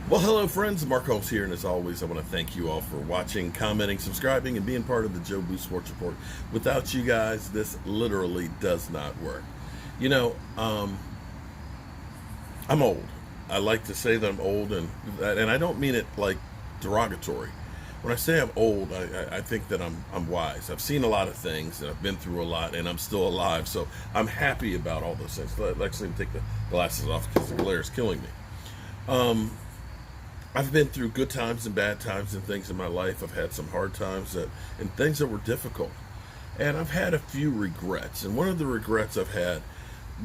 Well, hello, friends. Mark Holmes here, and as always, I want to thank you all for watching, commenting, subscribing, and being part of the Joe Boo Sports Report. Without you guys, this literally does not work. You know, I'm old. I like to say that I'm old, and I don't mean it like derogatory. When I say I'm old, I think that I'm wise. I've seen a lot of things, and I've been through a lot, and I'm still alive. So I'm happy about all those things. Let's even take the glasses off because the glare is killing me. Um, I've been through good times and bad times and things in my life. I've had some hard times and things that were difficult. And I've had a few regrets. And one of the regrets I've had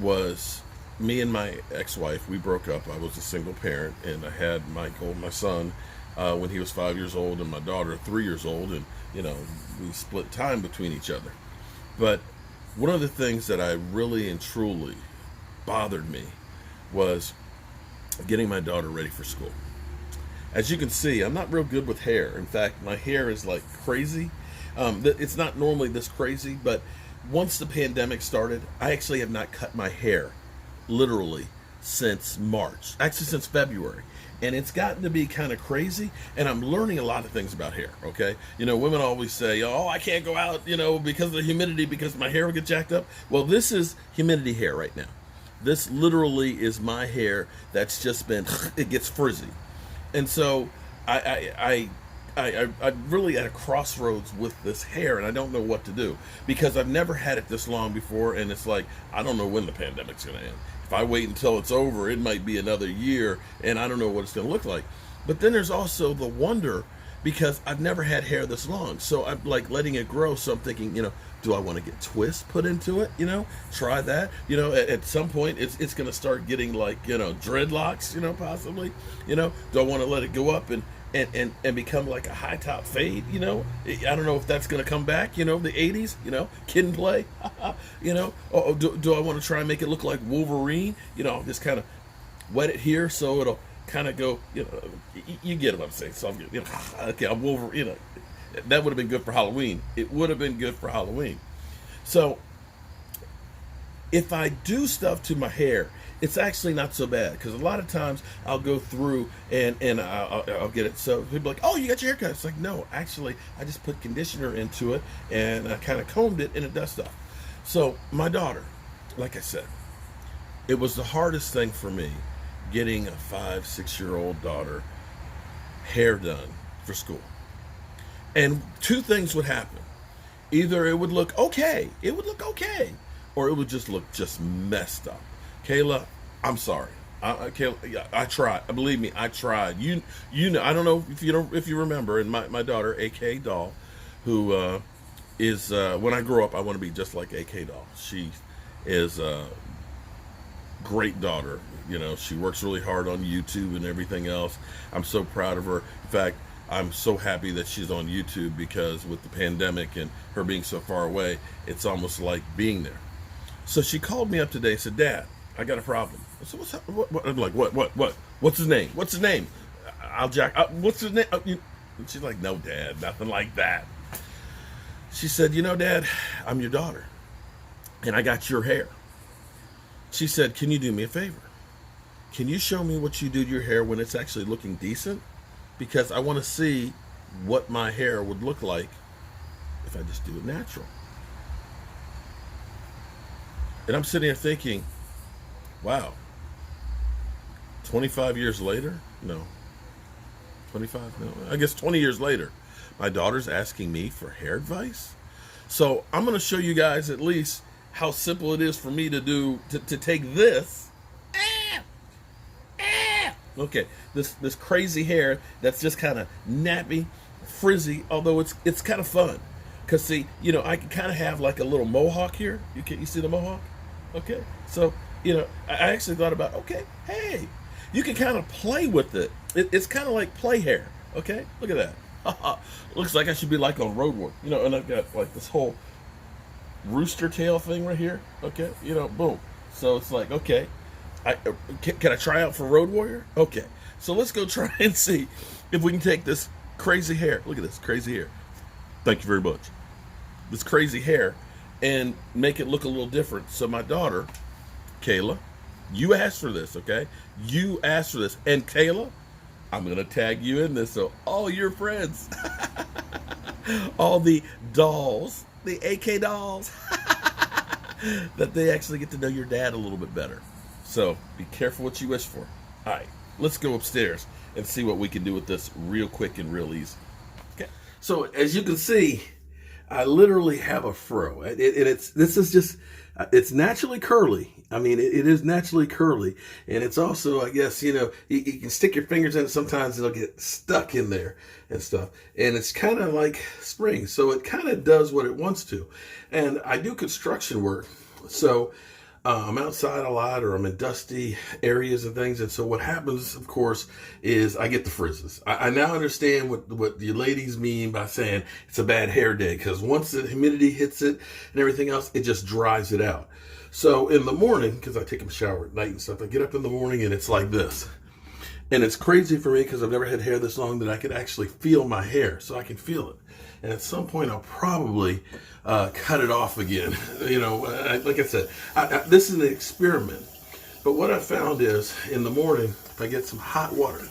was me and my ex-wife, we broke up. I was a single parent, and I had Michael, my son, when he was 5 years old, and my daughter 3 years old. And, we split time between each other. But one of the things that I really and truly bothered me was getting my daughter ready for school. As you can see, I'm not real good with hair. In fact, my hair is like crazy. It's not normally this crazy, but once the pandemic started, I actually have not cut my hair literally since March, actually since February. And it's gotten to be kind of crazy, and I'm learning a lot of things about hair, okay? Women always say, oh, I can't go out, because of the humidity, because my hair will get jacked up. Well, this is humidity hair right now. This literally is my hair that's just been, it gets frizzy. And so I'm really at a crossroads with this hair, and I don't know what to do because I've never had it this long before, and it's like I don't know when the pandemic's going to end. If I wait until it's over, it might be another year, and I don't know what it's going to look like. But then there's also the wonder because I've never had hair this long, so I'm like letting it grow. So I'm thinking, do I want to get twists put into it? Try that. At some point, it's going to start getting like dreadlocks. Possibly. Do I want to let it go up and become like a high top fade? I don't know if that's going to come back. The '80s. Kid and play. Do I want to try and make it look like Wolverine? Just kind of wet it here so it'll kind of go, you get what I'm saying. So I'm, okay, I'm Wolverine. That would have been good for Halloween. It would have been good for Halloween. So if I do stuff to my hair, it's actually not so bad because a lot of times I'll go through and I'll get it. So people are like, oh, you got your haircut. It's like, no, actually, I just put conditioner into it and I kind of combed it and it does stuff. So my daughter, like I said, it was the hardest thing for me getting a 5, 6 year old daughter hair done for school. And two things would happen. Either it would look okay, or it would just look just messed up. Kayla, I'm sorry. Kayla, yeah, I tried. Believe me, I tried. I don't know if you remember, and my daughter, Akaydoll, who is when I grow up, I want to be just like Akaydoll. She is great daughter. She works really hard on YouTube and everything else. I'm so proud of her. In fact, I'm so happy that she's on YouTube because with the pandemic and her being so far away, it's almost like being there. So she called me up today and said, Dad, I got a problem. I said, what's up? What? I'm like, what? What's his name? What's his name? What's his name? And she's like, no, Dad, nothing like that. She said, Dad, I'm your daughter and I got your hair. She said, can you do me a favor? Can you show me what you do to your hair when it's actually looking decent? Because I want to see what my hair would look like if I just do it natural. And I'm sitting here thinking, wow, 25 years later? No. 25? No. I guess 20 years later, my daughter's asking me for hair advice. So I'm going to show you guys at least how simple it is for me to take this. Okay, this crazy hair that's just kind of nappy, frizzy, although it's kind of fun. Because see, I can kind of have like a little mohawk here. You see the mohawk? Okay, so, I actually thought about, okay, hey, you can kind of play with it. It's kind of like play hair, okay? Look at that. Looks like I should be like on Road Warrior, and I've got like this whole rooster tail thing right here, okay? Boom. So it's like, okay, can I try out for Road Warrior? Okay, so let's go try and see if we can take this crazy hair. Look at this crazy hair. Thank you very much. This crazy hair and make it look a little different. So my daughter, Kayla, you asked for this, okay? You asked for this. And Kayla, I'm going to tag you in this so all your friends, all the dolls, the Akaydolls, that they actually get to know your dad a little bit better. So be careful what you wish for. All right, let's go upstairs and see what we can do with this real quick and real easy. Okay. So as you can see, I literally have a fro. It's naturally curly. I mean, it is naturally curly. And it's also, I guess, you can stick your fingers in it. Sometimes it'll get stuck in there and stuff. And it's kind of like spring. So it kind of does what it wants to. And I do construction work. So I'm outside a lot, or I'm in dusty areas and things. And so what happens, of course, is I get the frizzes. I now understand what the ladies mean by saying it's a bad hair day, because once the humidity hits it and everything else, it just dries it out. So in the morning, because I take a shower at night and stuff, I get up in the morning and it's like this. And it's crazy for me because I've never had hair this long that I could actually feel my hair. So I can feel it. And at some point, I'll probably cut it off again. Like I said, this is an experiment. But what I found is, in the morning, if I get some hot water,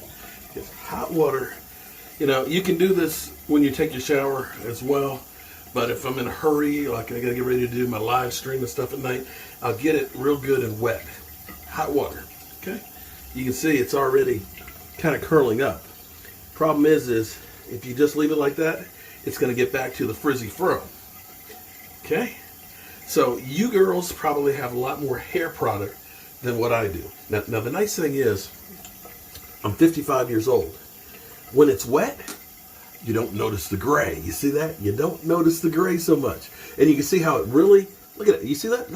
you can do this when you take your shower as well. But if I'm in a hurry, like I gotta get ready to do my live stream and stuff at night, I'll get it real good and wet. Hot water, okay? You can see it's already kind of curling up. Problem is if you just leave it like that, it's going to get back to the frizzy fro. Okay? So you girls probably have a lot more hair product than what I do. Now the nice thing is, I'm 55 years old. When it's wet, you don't notice the gray. You see that? You don't notice the gray so much. And you can see how it really, look at it. You see that?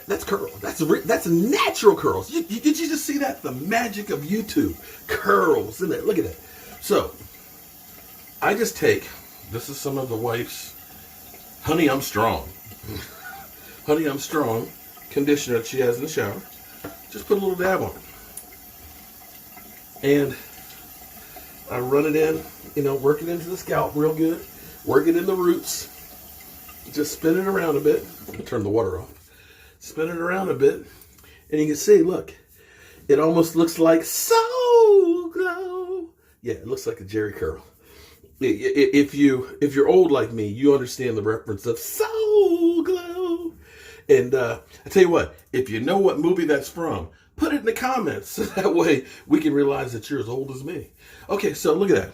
That's curl. That's natural curls. Did you just see that? The magic of YouTube. Curls, isn't it? Look at that. So, I just take, this is some of the wife's Honey I'm Strong. Honey I'm Strong conditioner that she has in the shower. Just put a little dab on it. And I run it in, work it into the scalp real good. Work it in the roots. Just spin it around a bit. Turn the water off. Spin it around a bit. And you can see, look, it almost looks like Soul Glow. Yeah, it looks like a Jerry curl. If you're old like me, you understand the reference of Soul Glow. And I tell you what, if you know what movie that's from, put it in the comments. So that way we can realize that you're as old as me. Okay, so look at that.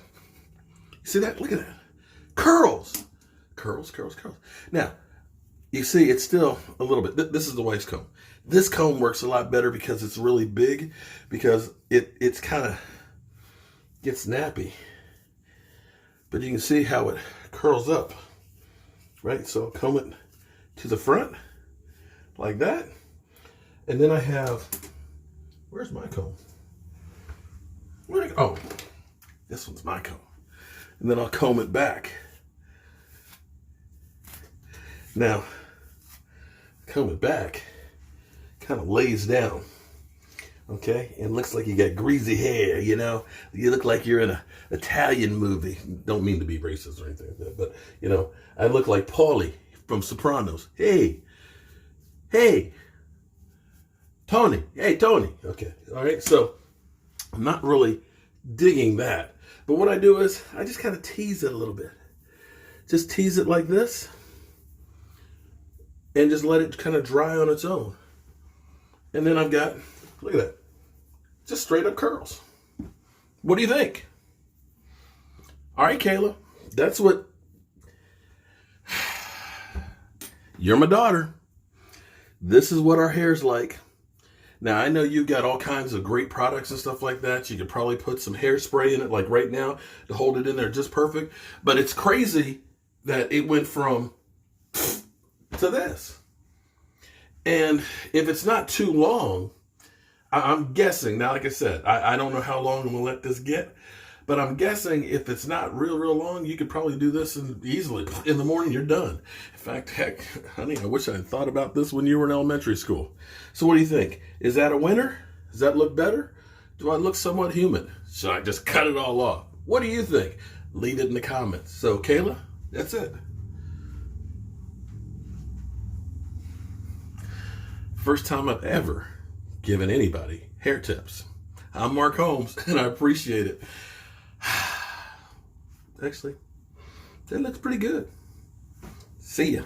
See that? Look at that. Curls. Curls. Now, you see it's still a little bit. This is the wife's comb. This comb works a lot better because it's really big, because it's kind of gets nappy. But you can see how it curls up, right? So I'll comb it to the front like that. And then I have, where's my comb? Where'd it go? Oh, this one's my comb. And then I'll comb it back. Now, comb it back, kind of lays down, okay? And looks like you got greasy hair, You look like you're in an Italian movie. Don't mean to be racist or anything like that, but, I look like Paulie from Sopranos. Hey, Tony. Hey, Tony. Okay, all right, so I'm not really digging that. But what I do is I just kind of tease it a little bit. Just tease it like this. And just let it kind of dry on its own. And then I've got, look at that, just straight up curls. What do you think? All right, Kayla, that's what, you're my daughter. This is what our hair's like. Now, I know you've got all kinds of great products and stuff like that. You could probably put some hairspray in it, like right now, to hold it in there just perfect. But it's crazy that it went from to this. And if it's not too long, I'm guessing, now like I said, I don't know how long I'm going to let this get, but I'm guessing if it's not real long, you could probably do this easily. In the morning, you're done. In fact, heck, honey, I wish I had thought about this when you were in elementary school. So what do you think? Is that a winner? Does that look better? Do I look somewhat human? Should I just cut it all off? What do you think? Leave it in the comments. So Kayla, that's it. First time I've ever given anybody hair tips. I'm Mark Holmes, and I appreciate it. Actually, that looks pretty good. See ya.